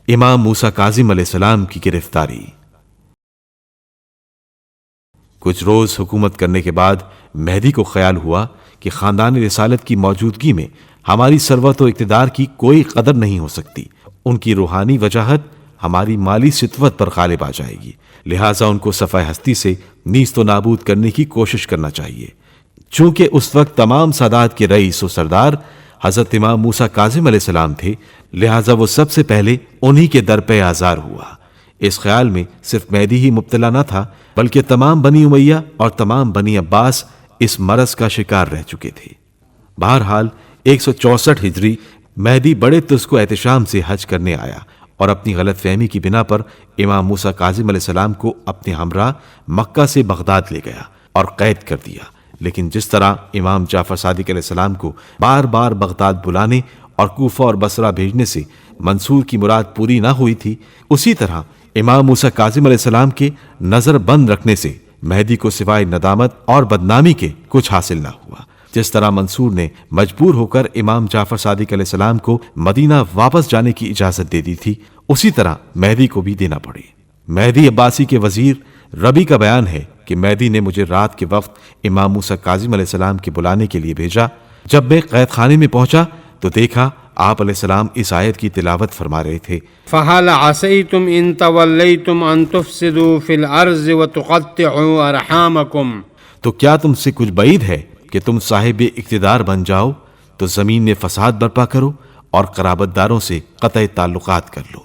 امام موسیٰ کاظم علیہ السلام کی گرفتاری۔ کچھ روز حکومت کرنے کے بعد مہدی کو خیال ہوا کہ خاندان رسالت کی موجودگی میں ہماری ثروت و اقتدار کی کوئی قدر نہیں ہو سکتی، ان کی روحانی وجاہت ہماری مالی سطوت پر غالب آ جائے گی، لہٰذا ان کو صفحہ ہستی سے نیست و نابود کرنے کی کوشش کرنا چاہیے۔ چونکہ اس وقت تمام سادات کے رئیس و سردار حضرت امام موسیٰ کاظم علیہ السلام تھے، لہٰذا وہ سب سے پہلے انہی کے در پہ آزار ہوا۔ اس خیال میں صرف مہدی ہی مبتلا نہ تھا، بلکہ تمام بنی امیہ اور تمام بنی عباس اس مرض کا شکار رہ چکے تھے۔ بہرحال 164 ہجری مہدی بڑے ترس و احتشام سے حج کرنے آیا اور اپنی غلط فہمی کی بنا پر امام موسیٰ کاظم علیہ السلام کو اپنے ہمراہ مکہ سے بغداد لے گیا اور قید کر دیا۔ لیکن جس طرح امام جعفر صادق علیہ السلام کو بار بار بغداد بلانے اور کوفہ اور بصرہ بھیجنے سے منصور کی مراد پوری نہ ہوئی تھی، اسی طرح امام موسیٰ کاظم علیہ السلام کے نظر بند رکھنے سے مہدی کو سوائے ندامت اور بدنامی کے کچھ حاصل نہ ہوا۔ جس طرح منصور نے مجبور ہو کر امام جعفر صادق علیہ السلام کو مدینہ واپس جانے کی اجازت دے دی تھی، اسی طرح مہدی کو بھی دینا پڑی۔ مہدی عباسی کے وزیر ربی کا بیان ہے کہ مہدی نے مجھے رات کے وقت امام موسیٰ کاظم علیہ السلام کے بلانے کے لیے بھیجا۔ جب میں قید خانے میں پہنچا تو دیکھا آپ علیہ السلام اس آیت کی تلاوت فرما رہے تھے، فَهَلْ عَسَيْتُمْ إِن تَوَلَّيْتُمْ أَن تُفْسِدُوا فِي الْأَرْضِ وَتُقَطِّعُوا أَرْحَامَكُمْ۔ تو کیا تم سے کچھ بعید ہے کہ تم صاحب اقتدار بن جاؤ تو زمین میں فساد برپا کرو اور قرابت داروں سے قطع تعلقات کر لو۔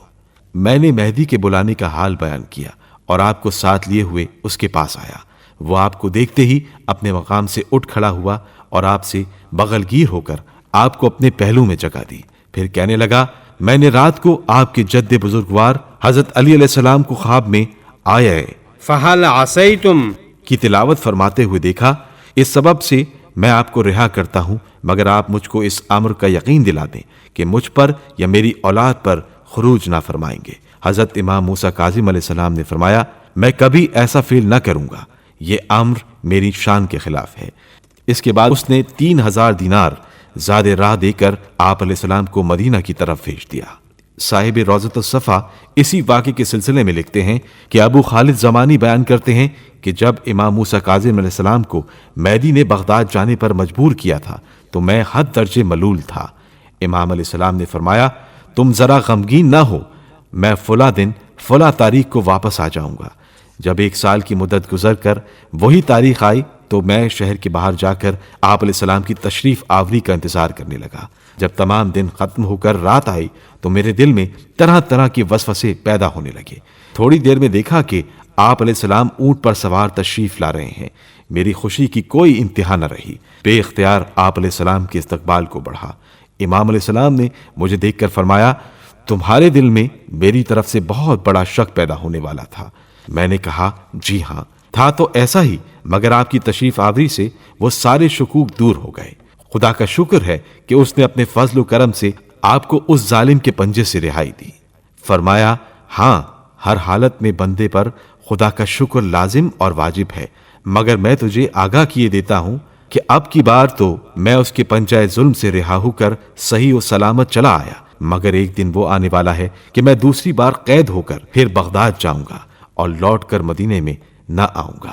میں نے مہدی کے بلانے کا حال بیان کیا اور آپ کو ساتھ لیے ہوئے اس کے پاس آیا۔ وہ آپ کو دیکھتے ہی اپنے مقام سے اٹھ کھڑا ہوا اور آپ سے بغل گیر ہو کر آپ کو اپنے پہلو میں جگہ دی، پھر کہنے لگا، میں نے رات کو آپ کے جد بزرگوار حضرت علی علیہ السلام کو خواب میں آیہ فَهَلْ عَسَيْتُمْ کی تلاوت فرماتے ہوئے دیکھا۔ اس سبب سے میں آپ کو رہا کرتا ہوں مگر آپ مجھ کو اس امر کا یقین دلا دیں کہ مجھ پر یا میری اولاد پر خروج نہ فرمائیں گے۔ حضرت امام موسیٰ کاظم علیہ السلام نے فرمایا، میں کبھی ایسا فعل نہ کروں گا، یہ امر میری شان کے خلاف ہے۔ اس کے بعد اس نے 3000 دینار زاد راہ دے کر آپ علیہ السلام کو مدینہ کی طرف بھیج دیا۔ صاحب روضۃ الصفا اسی واقعے کے سلسلے میں لکھتے ہیں کہ ابو خالد زمانی بیان کرتے ہیں کہ جب امام موسیٰ کاظم علیہ السلام کو مہدی نے بغداد جانے پر مجبور کیا تھا تو میں حد درجے ملول تھا۔ امام علیہ السلام نے فرمایا، تم ذرا غمگین نہ ہو، میں فلاں دن فلاں تاریخ کو واپس آ جاؤں گا۔ جب 1 سال کی مدت گزر کر وہی تاریخ آئی تو میں شہر کے باہر جا کر آپ علیہ السلام کی تشریف آوری کا انتظار کرنے لگا۔ جب تمام دن ختم ہو کر رات آئی تو میرے دل میں طرح طرح کے وسوسے پیدا ہونے لگے۔ تھوڑی دیر میں دیکھا کہ آپ علیہ السلام اونٹ پر سوار تشریف لا رہے ہیں۔ میری خوشی کی کوئی انتہا نہ رہی، بے اختیار آپ علیہ السلام کے استقبال کو بڑھا۔ امام علیہ السلام نے مجھے دیکھ کر فرمایا، تمہارے دل میں میری طرف سے بہت بڑا شک پیدا ہونے والا تھا۔ میں نے کہا، جی ہاں، تھا تو ایسا ہی، مگر آپ کی تشریف آوری سے وہ سارے شکوک دور ہو گئے۔ خدا کا شکر ہے کہ اس نے اپنے فضل و کرم سے آپ کو اس ظالم کے پنجے سے رہائی دی۔ فرمایا، ہاں، ہر حالت میں بندے پر خدا کا شکر لازم اور واجب ہے، مگر میں تجھے آگاہ کیے دیتا ہوں کہ اب کی بار تو میں اس کے پنجہ ظلم سے رہا ہو کر صحیح و سلامت چلا آیا، مگر ایک دن وہ آنے والا ہے کہ میں دوسری بار قید ہو کر پھر بغداد جاؤں گا اور لوٹ کر مدینے میں نہ آؤں گا۔